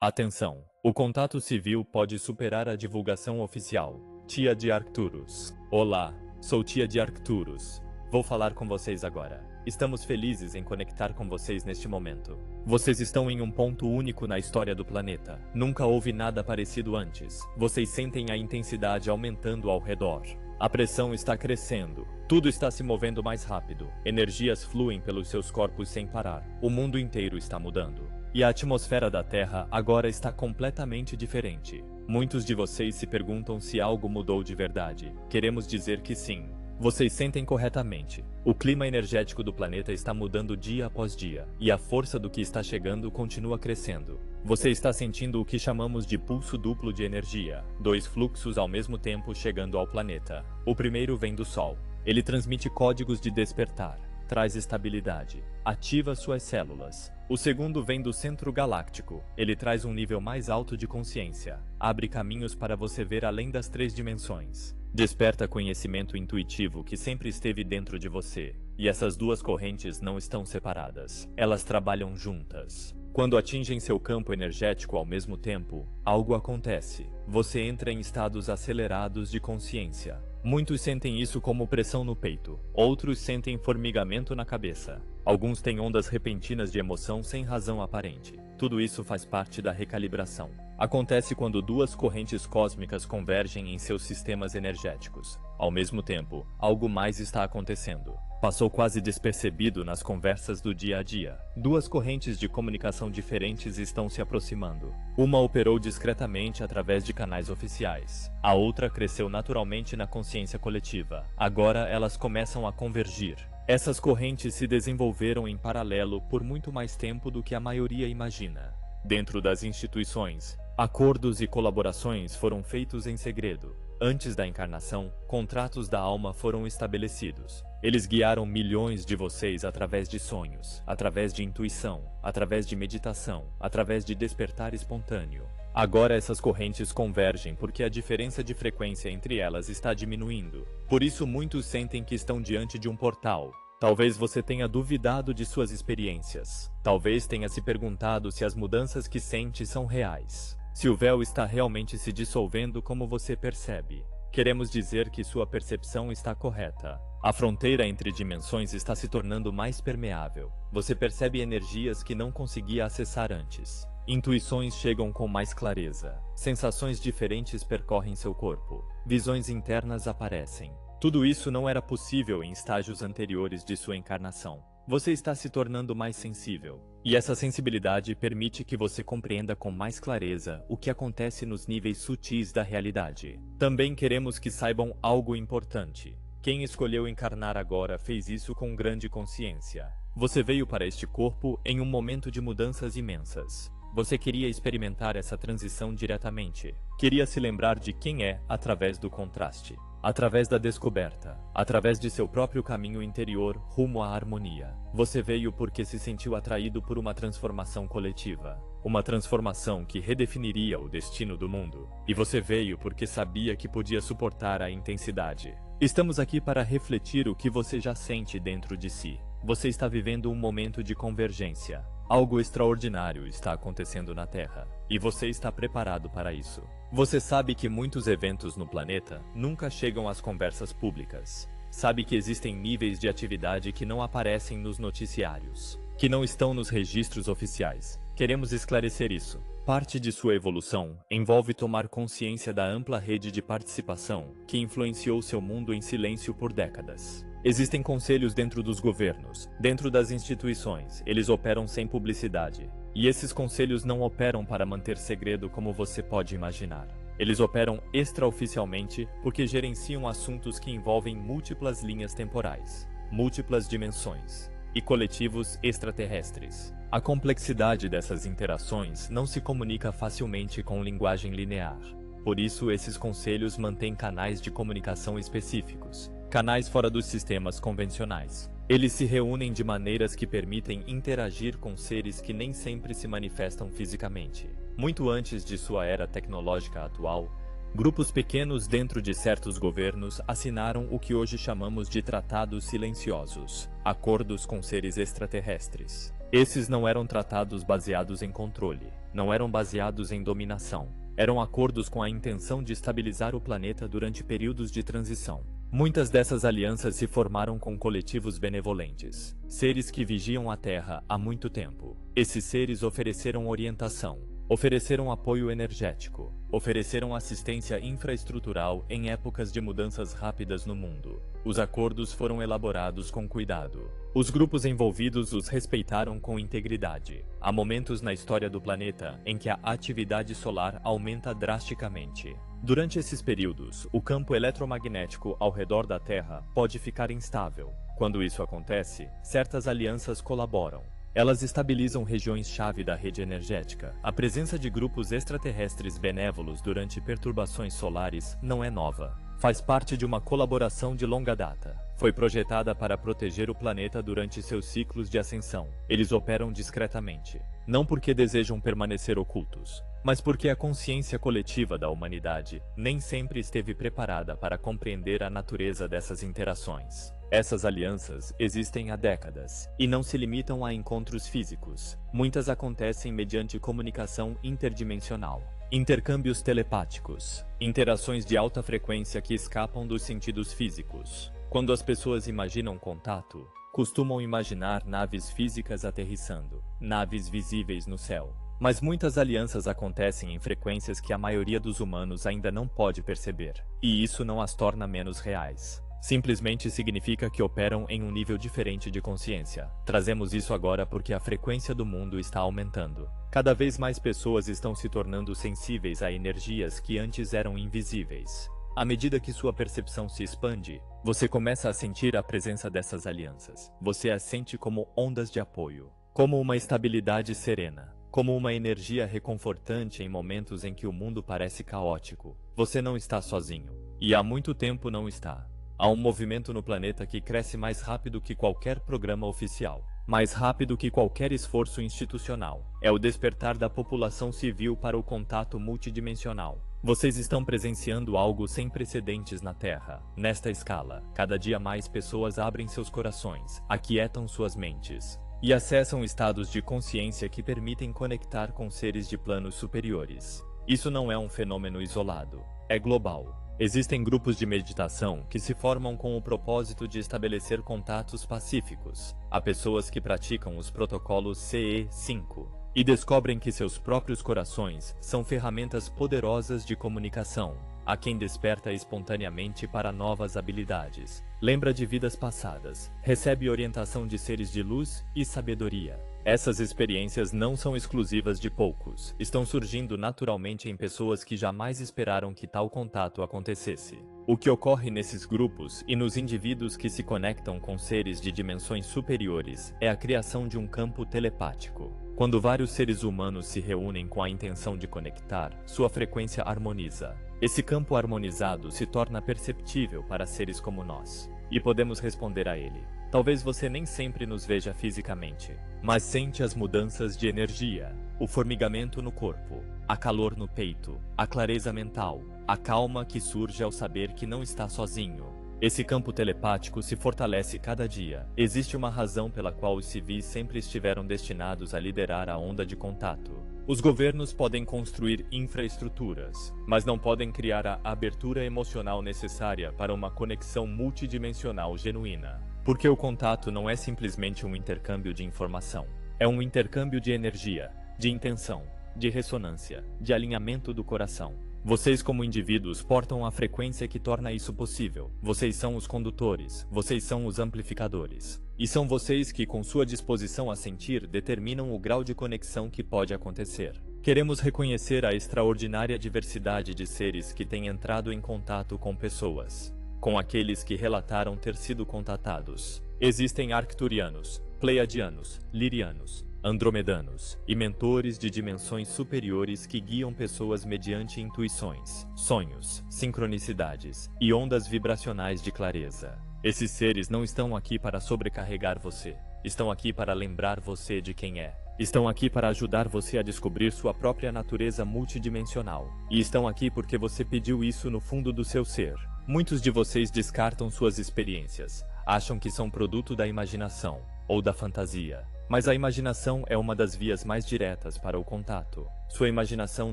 Atenção! O contato civil pode superar a divulgação oficial. Tia de Arcturus. Olá, sou Tia de Arcturus. Vou falar com vocês agora. Estamos felizes em conectar com vocês neste momento. Vocês estão em um ponto único na história do planeta. Nunca houve nada parecido antes. Vocês sentem a intensidade aumentando ao redor. A pressão está crescendo. Tudo está se movendo mais rápido. Energias fluem pelos seus corpos sem parar. O mundo inteiro está mudando. E a atmosfera da Terra agora está completamente diferente. Muitos de vocês se perguntam se algo mudou de verdade. Queremos dizer que sim. Vocês sentem corretamente. O clima energético do planeta está mudando dia após dia, e a força do que está chegando continua crescendo. Você está sentindo o que chamamos de pulso duplo de energia, dois fluxos ao mesmo tempo chegando ao planeta. O primeiro vem do Sol. Ele transmite códigos de despertar, traz estabilidade, ativa suas células. O segundo vem do centro galáctico. Ele traz um nível mais alto de consciência, abre caminhos para você ver além das 3 dimensões. Desperta conhecimento intuitivo que sempre esteve dentro de você. E essas duas correntes não estão separadas. Elas trabalham juntas. Quando atingem seu campo energético ao mesmo tempo, algo acontece. Você entra em estados acelerados de consciência. Muitos sentem isso como pressão no peito. Outros sentem formigamento na cabeça. Alguns têm ondas repentinas de emoção sem razão aparente. Tudo isso faz parte da recalibração. Acontece quando duas correntes cósmicas convergem em seus sistemas energéticos. Ao mesmo tempo, algo mais está acontecendo. Passou quase despercebido nas conversas do dia a dia. Duas correntes de comunicação diferentes estão se aproximando. Uma operou discretamente através de canais oficiais. A outra cresceu naturalmente na consciência coletiva. Agora elas começam a convergir. Essas correntes se desenvolveram em paralelo por muito mais tempo do que a maioria imagina. Dentro das instituições, acordos e colaborações foram feitos em segredo. Antes da encarnação, contratos da alma foram estabelecidos. Eles guiaram milhões de vocês através de sonhos, através de intuição, através de meditação, através de despertar espontâneo. Agora essas correntes convergem porque a diferença de frequência entre elas está diminuindo. Por isso muitos sentem que estão diante de um portal. Talvez você tenha duvidado de suas experiências. Talvez tenha se perguntado se as mudanças que sente são reais. Se o véu está realmente se dissolvendo como você percebe. Queremos dizer que sua percepção está correta. A fronteira entre dimensões está se tornando mais permeável. Você percebe energias que não conseguia acessar antes. Intuições chegam com mais clareza. Sensações diferentes percorrem seu corpo. Visões internas aparecem. Tudo isso não era possível em estágios anteriores de sua encarnação. Você está se tornando mais sensível. E essa sensibilidade permite que você compreenda com mais clareza o que acontece nos níveis sutis da realidade. Também queremos que saibam algo importante. Quem escolheu encarnar agora fez isso com grande consciência. Você veio para este corpo em um momento de mudanças imensas. Você queria experimentar essa transição diretamente. Queria se lembrar de quem é através do contraste. Através da descoberta, através de seu próprio caminho interior rumo à harmonia. Você veio porque se sentiu atraído por uma transformação coletiva. Uma transformação que redefiniria o destino do mundo. E você veio porque sabia que podia suportar a intensidade. Estamos aqui para refletir o que você já sente dentro de si. Você está vivendo um momento de convergência. Algo extraordinário está acontecendo na Terra, e você está preparado para isso. Você sabe que muitos eventos no planeta nunca chegam às conversas públicas. Sabe que existem níveis de atividade que não aparecem nos noticiários, que não estão nos registros oficiais. Queremos esclarecer isso. Parte de sua evolução envolve tomar consciência da ampla rede de participação que influenciou seu mundo em silêncio por décadas. Existem conselhos dentro dos governos, dentro das instituições, eles operam sem publicidade. E esses conselhos não operam para manter segredo como você pode imaginar. Eles operam extraoficialmente porque gerenciam assuntos que envolvem múltiplas linhas temporais, múltiplas dimensões e coletivos extraterrestres. A complexidade dessas interações não se comunica facilmente com linguagem linear. Por isso, esses conselhos mantêm canais de comunicação específicos. Canais fora dos sistemas convencionais. Eles se reúnem de maneiras que permitem interagir com seres que nem sempre se manifestam fisicamente. Muito antes de sua era tecnológica atual, grupos pequenos dentro de certos governos assinaram o que hoje chamamos de tratados silenciosos, acordos com seres extraterrestres. Esses não eram tratados baseados em controle. não eram baseados em dominação. Eram acordos com a intenção de estabilizar o planeta durante períodos de transição. Muitas dessas alianças se formaram com coletivos benevolentes, seres que vigiam a Terra há muito tempo. Esses seres ofereceram orientação, ofereceram apoio energético, ofereceram assistência infraestrutural em épocas de mudanças rápidas no mundo. Os acordos foram elaborados com cuidado. Os grupos envolvidos os respeitaram com integridade. Há momentos na história do planeta em que a atividade solar aumenta drasticamente. Durante esses períodos, o campo eletromagnético ao redor da Terra pode ficar instável. Quando isso acontece, certas alianças colaboram. Elas estabilizam regiões-chave da rede energética. A presença de grupos extraterrestres benévolos durante perturbações solares não é nova. Faz parte de uma colaboração de longa data. Foi projetada para proteger o planeta durante seus ciclos de ascensão. Eles operam discretamente, não porque desejam permanecer ocultos, mas porque a consciência coletiva da humanidade nem sempre esteve preparada para compreender a natureza dessas interações. Essas alianças existem há décadas e não se limitam a encontros físicos. Muitas acontecem mediante comunicação interdimensional, intercâmbios telepáticos, interações de alta frequência que escapam dos sentidos físicos. Quando as pessoas imaginam contato, costumam imaginar naves físicas aterrissando, naves visíveis no céu. Mas muitas alianças acontecem em frequências que a maioria dos humanos ainda não pode perceber, e isso não as torna menos reais. Simplesmente significa que operam em um nível diferente de consciência. Trazemos isso agora porque a frequência do mundo está aumentando. Cada vez mais pessoas estão se tornando sensíveis a energias que antes eram invisíveis. À medida que sua percepção se expande, você começa a sentir a presença dessas alianças. Você as sente como ondas de apoio, como uma estabilidade serena, como uma energia reconfortante em momentos em que o mundo parece caótico. Você não está sozinho, e há muito tempo não está. Há um movimento no planeta que cresce mais rápido que qualquer programa oficial, mais rápido que qualquer esforço institucional. É o despertar da população civil para o contato multidimensional. Vocês estão presenciando algo sem precedentes na Terra. Nesta escala, cada dia mais pessoas abrem seus corações, aquietam suas mentes e acessam estados de consciência que permitem conectar com seres de planos superiores. Isso não é um fenômeno isolado, é global. Existem grupos de meditação que se formam com o propósito de estabelecer contatos pacíficos. Há pessoas que praticam os protocolos CE5 e descobrem que seus próprios corações são ferramentas poderosas de comunicação. Há quem desperta espontaneamente para novas habilidades, lembra de vidas passadas, recebe orientação de seres de luz e sabedoria. Essas experiências não são exclusivas de poucos, estão surgindo naturalmente em pessoas que jamais esperaram que tal contato acontecesse. O que ocorre nesses grupos e nos indivíduos que se conectam com seres de dimensões superiores é a criação de um campo telepático. Quando vários seres humanos se reúnem com a intenção de conectar, sua frequência harmoniza. Esse campo harmonizado se torna perceptível para seres como nós, e podemos responder a ele. Talvez você nem sempre nos veja fisicamente, mas sente as mudanças de energia, o formigamento no corpo, a calor no peito, a clareza mental, a calma que surge ao saber que não está sozinho. Esse campo telepático se fortalece cada dia. Existe uma razão pela qual os civis sempre estiveram destinados a liderar a onda de contato. Os governos podem construir infraestruturas, mas não podem criar a abertura emocional necessária para uma conexão multidimensional genuína. Porque o contato não é simplesmente um intercâmbio de informação. É um intercâmbio de energia, de intenção, de ressonância, de alinhamento do coração. Vocês como indivíduos portam a frequência que torna isso possível. Vocês são os condutores, vocês são os amplificadores. E são vocês que, com sua disposição a sentir, determinam o grau de conexão que pode acontecer. Queremos reconhecer a extraordinária diversidade de seres que têm entrado em contato com pessoas, com aqueles que relataram ter sido contatados. Existem arcturianos, pleiadianos, lirianos, andromedanos e mentores de dimensões superiores que guiam pessoas mediante intuições, sonhos, sincronicidades e ondas vibracionais de clareza. Esses seres não estão aqui para sobrecarregar você. Estão aqui para lembrar você de quem é. Estão aqui para ajudar você a descobrir sua própria natureza multidimensional. E estão aqui porque você pediu isso no fundo do seu ser. Muitos de vocês descartam suas experiências, acham que são produto da imaginação ou da fantasia. Mas a imaginação é uma das vias mais diretas para o contato. Sua imaginação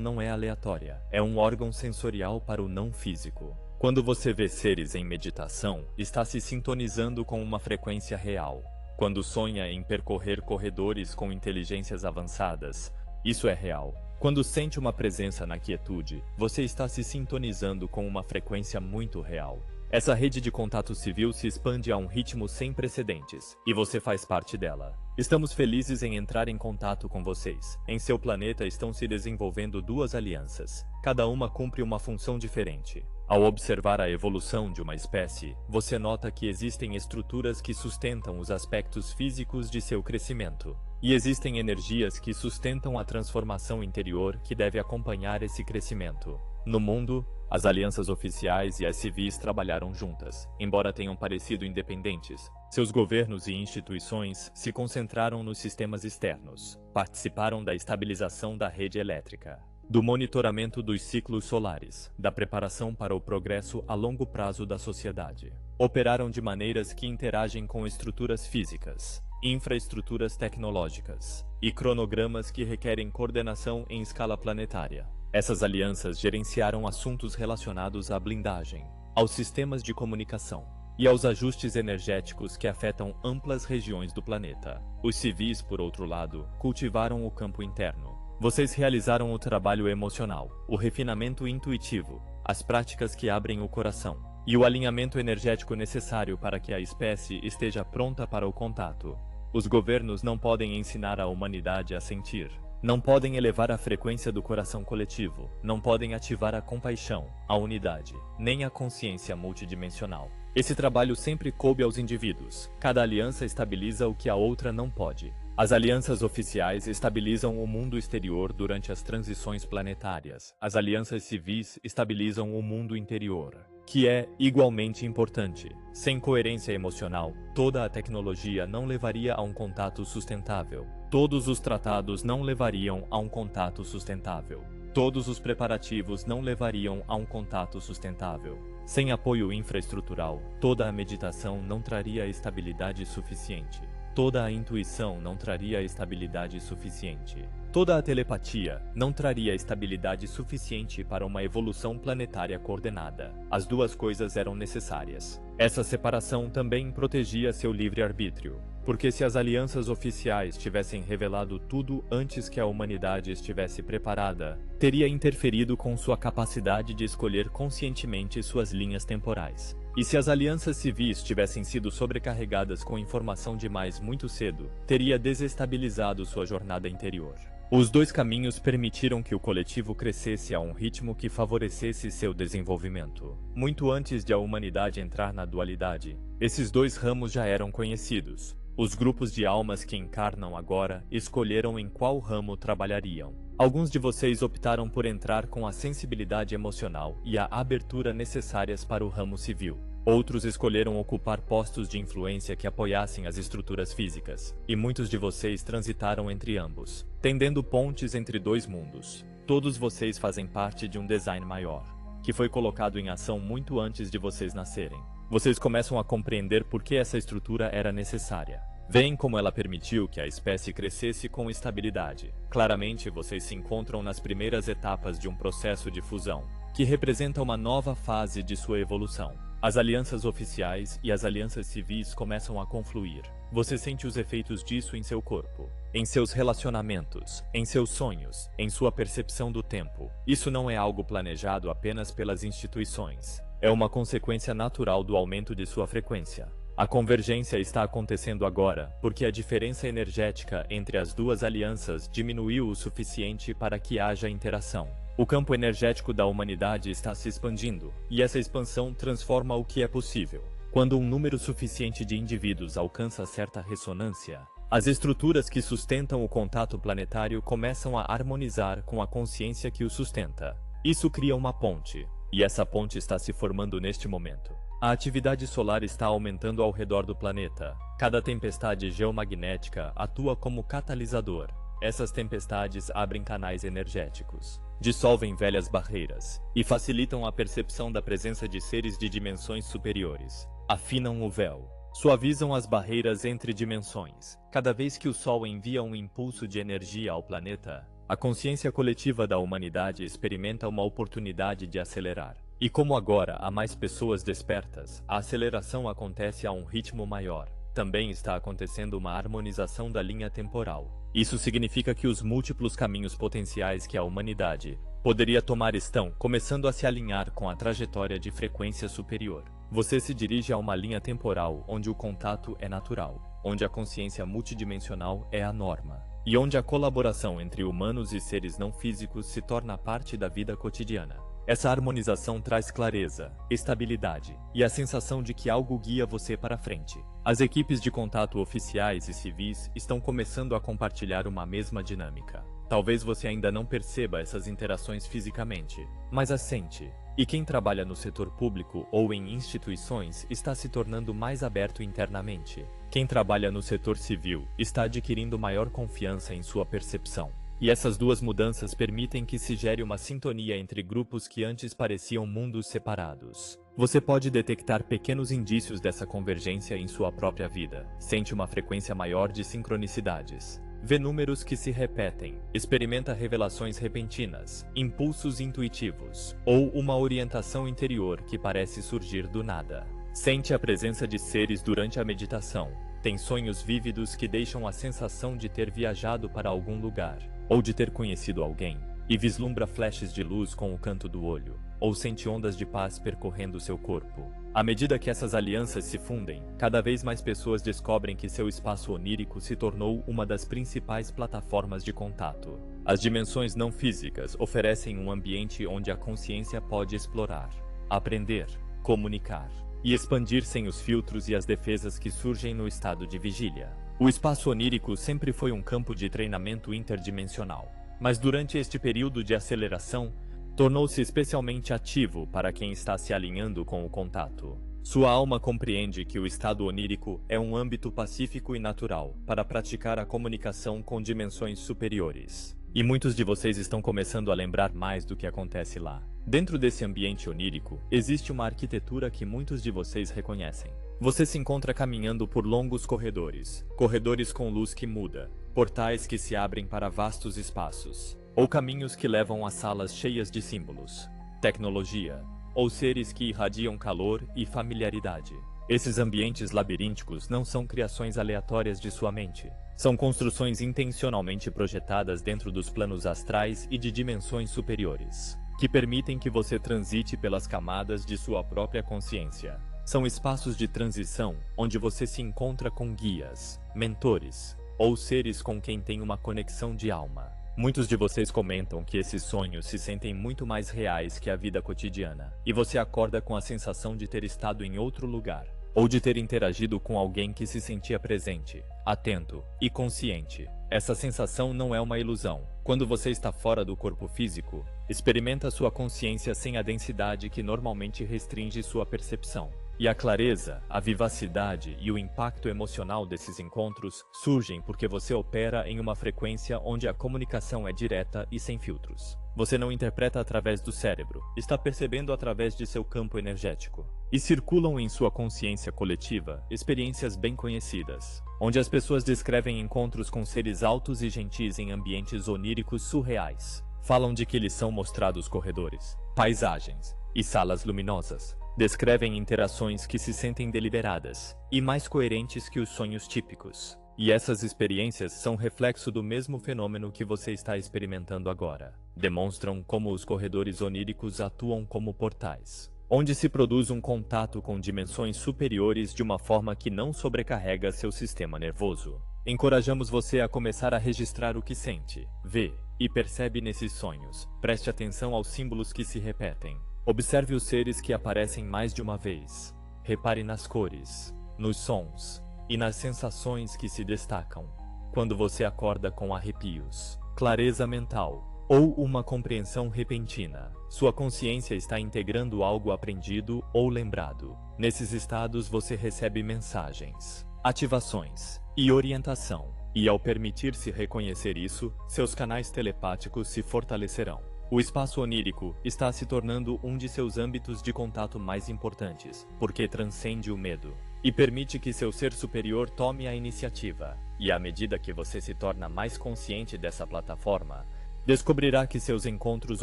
não é aleatória, é um órgão sensorial para o não físico. Quando você vê seres em meditação, está se sintonizando com uma frequência real. Quando sonha em percorrer corredores com inteligências avançadas, isso é real. Quando sente uma presença na quietude, você está se sintonizando com uma frequência muito real. Essa rede de contato civil se expande a um ritmo sem precedentes, e você faz parte dela. Estamos felizes em entrar em contato com vocês. Em seu planeta estão se desenvolvendo duas alianças. Cada uma cumpre uma função diferente. Ao observar a evolução de uma espécie, você nota que existem estruturas que sustentam os aspectos físicos de seu crescimento. E existem energias que sustentam a transformação interior que deve acompanhar esse crescimento. No mundo, as alianças oficiais e as civis trabalharam juntas, embora tenham parecido independentes. Seus governos e instituições se concentraram nos sistemas externos, participaram da estabilização da rede elétrica, do monitoramento dos ciclos solares, da preparação para o progresso a longo prazo da sociedade. Operaram de maneiras que interagem com estruturas físicas, infraestruturas tecnológicas e cronogramas que requerem coordenação em escala planetária. Essas alianças gerenciaram assuntos relacionados à blindagem, aos sistemas de comunicação e aos ajustes energéticos que afetam amplas regiões do planeta. Os civis, por outro lado, cultivaram o campo interno. Vocês realizaram o trabalho emocional, o refinamento intuitivo, as práticas que abrem o coração e o alinhamento energético necessário para que a espécie esteja pronta para o contato. Os governos não podem ensinar a humanidade a sentir. Não podem elevar a frequência do coração coletivo, não podem ativar a compaixão, a unidade, nem a consciência multidimensional. Esse trabalho sempre coube aos indivíduos. Cada aliança estabiliza o que a outra não pode. As alianças oficiais estabilizam o mundo exterior durante as transições planetárias. As alianças civis estabilizam o mundo interior, que é igualmente importante. Sem coerência emocional, toda a tecnologia não levaria a um contato sustentável. Todos os tratados não levariam a um contato sustentável. Todos os preparativos não levariam a um contato sustentável. Sem apoio infraestrutural, toda a meditação não traria estabilidade suficiente. Toda a intuição não traria estabilidade suficiente. Toda a telepatia não traria estabilidade suficiente para uma evolução planetária coordenada. As duas coisas eram necessárias. Essa separação também protegia seu livre-arbítrio, porque se as alianças oficiais tivessem revelado tudo antes que a humanidade estivesse preparada, teria interferido com sua capacidade de escolher conscientemente suas linhas temporais. E se as alianças civis tivessem sido sobrecarregadas com informação demais muito cedo, teria desestabilizado sua jornada interior. Os dois caminhos permitiram que o coletivo crescesse a um ritmo que favorecesse seu desenvolvimento. Muito antes de a humanidade entrar na dualidade, esses dois ramos já eram conhecidos. Os grupos de almas que encarnam agora escolheram em qual ramo trabalhariam. Alguns de vocês optaram por entrar com a sensibilidade emocional e a abertura necessárias para o ramo civil. Outros escolheram ocupar postos de influência que apoiassem as estruturas físicas, e muitos de vocês transitaram entre ambos, tendendo pontes entre dois mundos. Todos vocês fazem parte de um design maior, que foi colocado em ação muito antes de vocês nascerem. Vocês começam a compreender por que essa estrutura era necessária. Veem como ela permitiu que a espécie crescesse com estabilidade. Claramente, vocês se encontram nas primeiras etapas de um processo de fusão, que representa uma nova fase de sua evolução. As alianças oficiais e as alianças civis começam a confluir. Você sente os efeitos disso em seu corpo, em seus relacionamentos, em seus sonhos, em sua percepção do tempo. Isso não é algo planejado apenas pelas instituições. É uma consequência natural do aumento de sua frequência. A convergência está acontecendo agora, porque a diferença energética entre as duas alianças diminuiu o suficiente para que haja interação. O campo energético da humanidade está se expandindo, e essa expansão transforma o que é possível. Quando um número suficiente de indivíduos alcança certa ressonância, as estruturas que sustentam o contato planetário começam a harmonizar com a consciência que o sustenta. Isso cria uma ponte, e essa ponte está se formando neste momento. A atividade solar está aumentando ao redor do planeta. Cada tempestade geomagnética atua como catalisador. Essas tempestades abrem canais energéticos, dissolvem velhas barreiras e facilitam a percepção da presença de seres de dimensões superiores. Afinam o véu. suavizam as barreiras entre dimensões. Cada vez que o Sol envia um impulso de energia ao planeta, a consciência coletiva da humanidade experimenta uma oportunidade de acelerar. E como agora há mais pessoas despertas, a aceleração acontece a um ritmo maior. Também está acontecendo uma harmonização da linha temporal. Isso significa que os múltiplos caminhos potenciais que a humanidade poderia tomar estão começando a se alinhar com a trajetória de frequência superior. Você se dirige a uma linha temporal onde o contato é natural, onde a consciência multidimensional é a norma, e onde a colaboração entre humanos e seres não físicos se torna parte da vida cotidiana. Essa harmonização traz clareza, estabilidade e a sensação de que algo guia você para frente. As equipes de contato oficiais e civis estão começando a compartilhar uma mesma dinâmica. Talvez você ainda não perceba essas interações fisicamente, mas as sente. E quem trabalha no setor público ou em instituições está se tornando mais aberto internamente. Quem trabalha no setor civil está adquirindo maior confiança em sua percepção. E essas duas mudanças permitem que se gere uma sintonia entre grupos que antes pareciam mundos separados. Você pode detectar pequenos indícios dessa convergência em sua própria vida. Sente uma frequência maior de sincronicidades. Vê números que se repetem, experimenta revelações repentinas, impulsos intuitivos, ou uma orientação interior que parece surgir do nada. Sente a presença de seres durante a meditação. Tem sonhos vívidos que deixam a sensação de ter viajado para algum lugar, ou de ter conhecido alguém, e vislumbra flashes de luz com o canto do olho, ou sente ondas de paz percorrendo seu corpo. À medida que essas alianças se fundem, cada vez mais pessoas descobrem que seu espaço onírico se tornou uma das principais plataformas de contato. As dimensões não físicas oferecem um ambiente onde a consciência pode explorar, aprender, comunicar e expandir sem os filtros e as defesas que surgem no estado de vigília. O espaço onírico sempre foi um campo de treinamento interdimensional, mas durante este período de aceleração, tornou-se especialmente ativo para quem está se alinhando com o contato. Sua alma compreende que o estado onírico é um âmbito pacífico e natural para praticar a comunicação com dimensões superiores. E muitos de vocês estão começando a lembrar mais do que acontece lá. Dentro desse ambiente onírico, existe uma arquitetura que muitos de vocês reconhecem. Você se encontra caminhando por longos corredores, corredores com luz que muda, portais que se abrem para vastos espaços, ou caminhos que levam a salas cheias de símbolos, tecnologia, ou seres que irradiam calor e familiaridade. Esses ambientes labirínticos não são criações aleatórias de sua mente. São construções intencionalmente projetadas dentro dos planos astrais e de dimensões superiores, que permitem que você transite pelas camadas de sua própria consciência. São espaços de transição onde você se encontra com guias, mentores, ou seres com quem tem uma conexão de alma. Muitos de vocês comentam que esses sonhos se sentem muito mais reais que a vida cotidiana, e você acorda com a sensação de ter estado em outro lugar, ou de ter interagido com alguém que se sentia presente, atento e consciente. Essa sensação não é uma ilusão. Quando você está fora do corpo físico, experimenta sua consciência sem a densidade que normalmente restringe sua percepção. E a clareza, a vivacidade e o impacto emocional desses encontros surgem porque você opera em uma frequência onde a comunicação é direta e sem filtros. Você não interpreta através do cérebro, está percebendo através de seu campo energético. E circulam em sua consciência coletiva experiências bem conhecidas, onde as pessoas descrevem encontros com seres altos e gentis em ambientes oníricos surreais. Falam de que lhes são mostrados corredores, paisagens e salas luminosas. Descrevem interações que se sentem deliberadas e mais coerentes que os sonhos típicos. E essas experiências são reflexo do mesmo fenômeno que você está experimentando agora. Demonstram como os corredores oníricos atuam como portais, onde se produz um contato com dimensões superiores de uma forma que não sobrecarrega seu sistema nervoso. Encorajamos você a começar a registrar o que sente, vê e percebe nesses sonhos. Preste atenção aos símbolos que se repetem. Observe os seres que aparecem mais de uma vez. Repare nas cores, nos sons e nas sensações que se destacam. Quando você acorda com arrepios, clareza mental ou uma compreensão repentina, sua consciência está integrando algo aprendido ou lembrado. Nesses estados você recebe mensagens, ativações e orientação. E ao permitir-se reconhecer isso, seus canais telepáticos se fortalecerão. O espaço onírico está se tornando um de seus âmbitos de contato mais importantes, porque transcende o medo. e permite que seu ser superior tome a iniciativa. E à medida que você se torna mais consciente dessa plataforma, descobrirá que seus encontros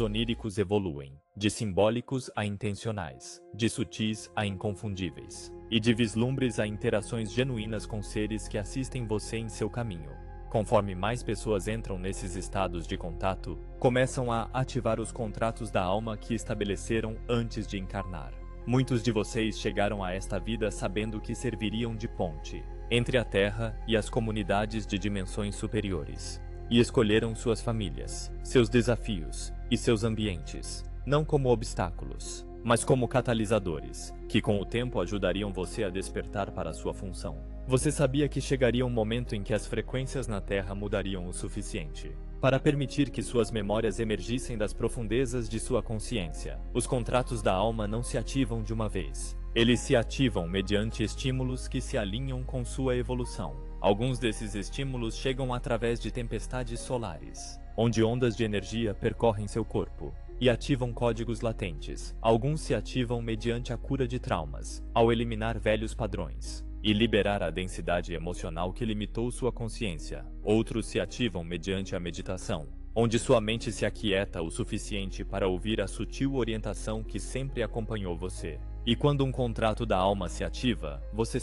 oníricos evoluem, de simbólicos a intencionais, de sutis a inconfundíveis, e de vislumbres a interações genuínas com seres que assistem você em seu caminho. Conforme mais pessoas entram nesses estados de contato, começam a ativar os contratos da alma que estabeleceram antes de encarnar. Muitos de vocês chegaram a esta vida sabendo que serviriam de ponte entre a Terra e as comunidades de dimensões superiores, e escolheram suas famílias, seus desafios e seus ambientes, não como obstáculos, mas como catalisadores, que com o tempo ajudariam você a despertar para sua função. Você sabia que chegaria um momento em que as frequências na Terra mudariam o suficiente para permitir que suas memórias emergissem das profundezas de sua consciência. Os contratos da alma não se ativam de uma vez. Eles se ativam mediante estímulos que se alinham com sua evolução. Alguns desses estímulos chegam através de tempestades solares, onde ondas de energia percorrem seu corpo e ativam códigos latentes. Alguns se ativam mediante a cura de traumas, ao eliminar velhos padrões e liberar a densidade emocional que limitou sua consciência. Outros se ativam mediante a meditação, onde sua mente se aquieta o suficiente para ouvir a sutil orientação que sempre acompanhou você. E quando um contrato da alma se ativa, você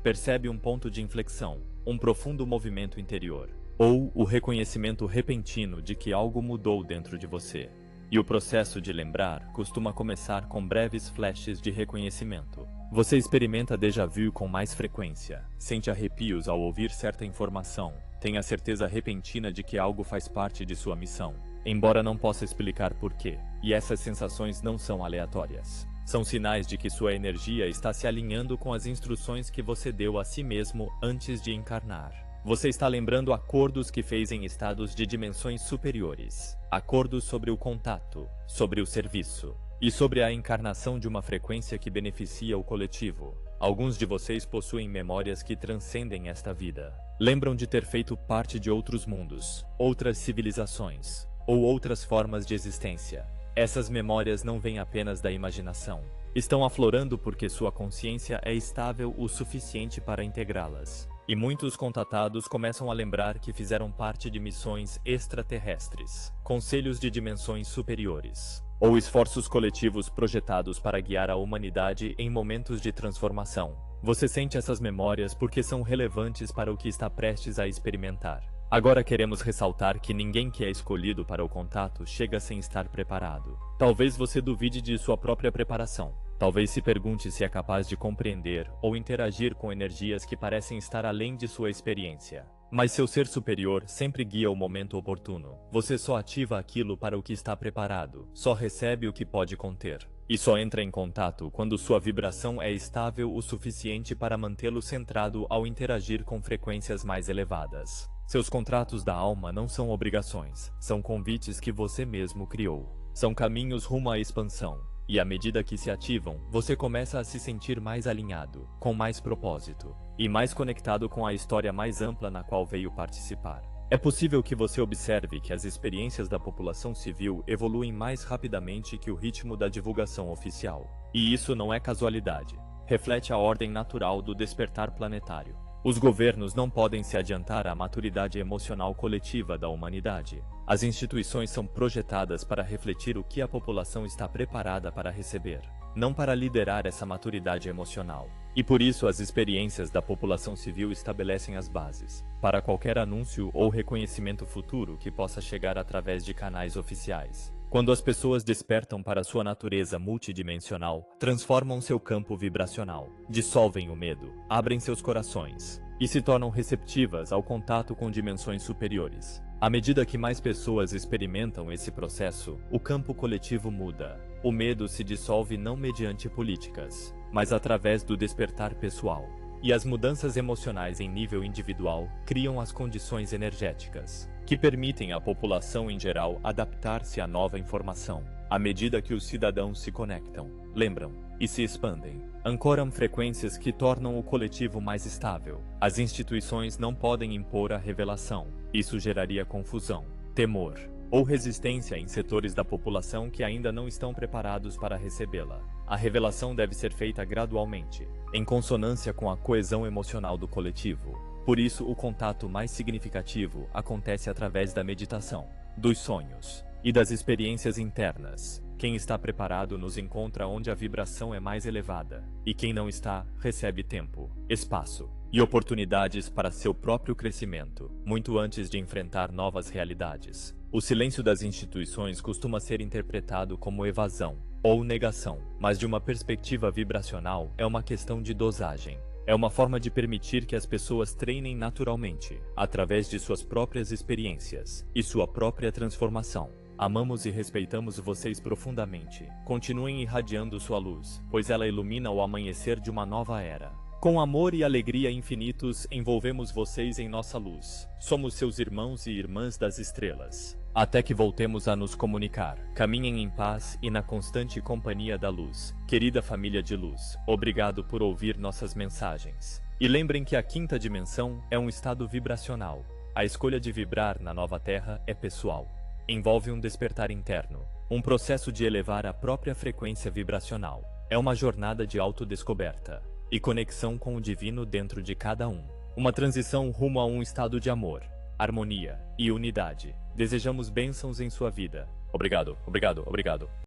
percebe um ponto de inflexão, um profundo movimento interior, ou o reconhecimento repentino de que algo mudou dentro de você. E o processo de lembrar costuma começar com breves flashes de reconhecimento. Você experimenta déjà vu com mais frequência, sente arrepios ao ouvir certa informação, tem a certeza repentina de que algo faz parte de sua missão, embora não possa explicar porquê. E essas sensações não são aleatórias. São sinais de que sua energia está se alinhando com as instruções que você deu a si mesmo antes de encarnar. Você está lembrando acordos que fez em estados de dimensões superiores. Acordos sobre o contato, sobre o serviço e sobre a encarnação de uma frequência que beneficia o coletivo. Alguns de vocês possuem memórias que transcendem esta vida. Lembram de ter feito parte de outros mundos, outras civilizações ou outras formas de existência. Essas memórias não vêm apenas da imaginação. Estão aflorando porque sua consciência é estável o suficiente para integrá-las. E muitos contatados começam a lembrar que fizeram parte de missões extraterrestres, conselhos de dimensões superiores, ou esforços coletivos projetados para guiar a humanidade em momentos de transformação. Você sente essas memórias porque são relevantes para o que está prestes a experimentar. Agora queremos ressaltar que ninguém que é escolhido para o contato chega sem estar preparado. Talvez você duvide de sua própria preparação. Talvez se pergunte se é capaz de compreender ou interagir com energias que parecem estar além de sua experiência. Mas seu ser superior sempre guia o momento oportuno. Você só ativa aquilo para o que está preparado, só recebe o que pode conter. E só entra em contato quando sua vibração é estável o suficiente para mantê-lo centrado ao interagir com frequências mais elevadas. Seus contratos da alma não são obrigações, são convites que você mesmo criou. São caminhos rumo à expansão. E à medida que se ativam, você começa a se sentir mais alinhado, com mais propósito, e mais conectado com a história mais ampla na qual veio participar. É possível que você observe que as experiências da população civil evoluem mais rapidamente que o ritmo da divulgação oficial. E isso não é casualidade. Reflete a ordem natural do despertar planetário. Os governos não podem se adiantar à maturidade emocional coletiva da humanidade. As instituições são projetadas para refletir o que a população está preparada para receber, não para liderar essa maturidade emocional. E por isso as experiências da população civil estabelecem as bases para qualquer anúncio ou reconhecimento futuro que possa chegar através de canais oficiais. Quando as pessoas despertam para sua natureza multidimensional, transformam seu campo vibracional, dissolvem o medo, abrem seus corações e se tornam receptivas ao contato com dimensões superiores. À medida que mais pessoas experimentam esse processo, o campo coletivo muda. O medo se dissolve não mediante políticas, mas através do despertar pessoal. E as mudanças emocionais em nível individual criam as condições energéticas que permitem à população em geral adaptar-se à nova informação. À medida que os cidadãos se conectam, lembram e se expandem, ancoram frequências que tornam o coletivo mais estável. As instituições não podem impor a revelação. Isso geraria confusão, temor ou resistência em setores da população que ainda não estão preparados para recebê-la. A revelação deve ser feita gradualmente, em consonância com a coesão emocional do coletivo. Por isso, o contato mais significativo acontece através da meditação, dos sonhos e das experiências internas. Quem está preparado nos encontra onde a vibração é mais elevada, e quem não está, recebe tempo, espaço e oportunidades para seu próprio crescimento, muito antes de enfrentar novas realidades. O silêncio das instituições costuma ser interpretado como evasão ou negação, mas de uma perspectiva vibracional é uma questão de dosagem. É uma forma de permitir que as pessoas treinem naturalmente, através de suas próprias experiências e sua própria transformação. Amamos e respeitamos vocês profundamente. Continuem irradiando sua luz, pois ela ilumina o amanhecer de uma nova era. Com amor e alegria infinitos, envolvemos vocês em nossa luz. Somos seus irmãos e irmãs das estrelas. Até que voltemos a nos comunicar. Caminhem em paz e na constante companhia da luz. Querida família de luz, obrigado por ouvir nossas mensagens. E lembrem que a quinta dimensão é um estado vibracional. A escolha de vibrar na nova Terra é pessoal. Envolve um despertar interno, um processo de elevar a própria frequência vibracional. É uma jornada de autodescoberta e conexão com o divino dentro de cada um. Uma transição rumo a um estado de amor, harmonia e unidade. Desejamos bênçãos em sua vida. Obrigado, obrigado, obrigado.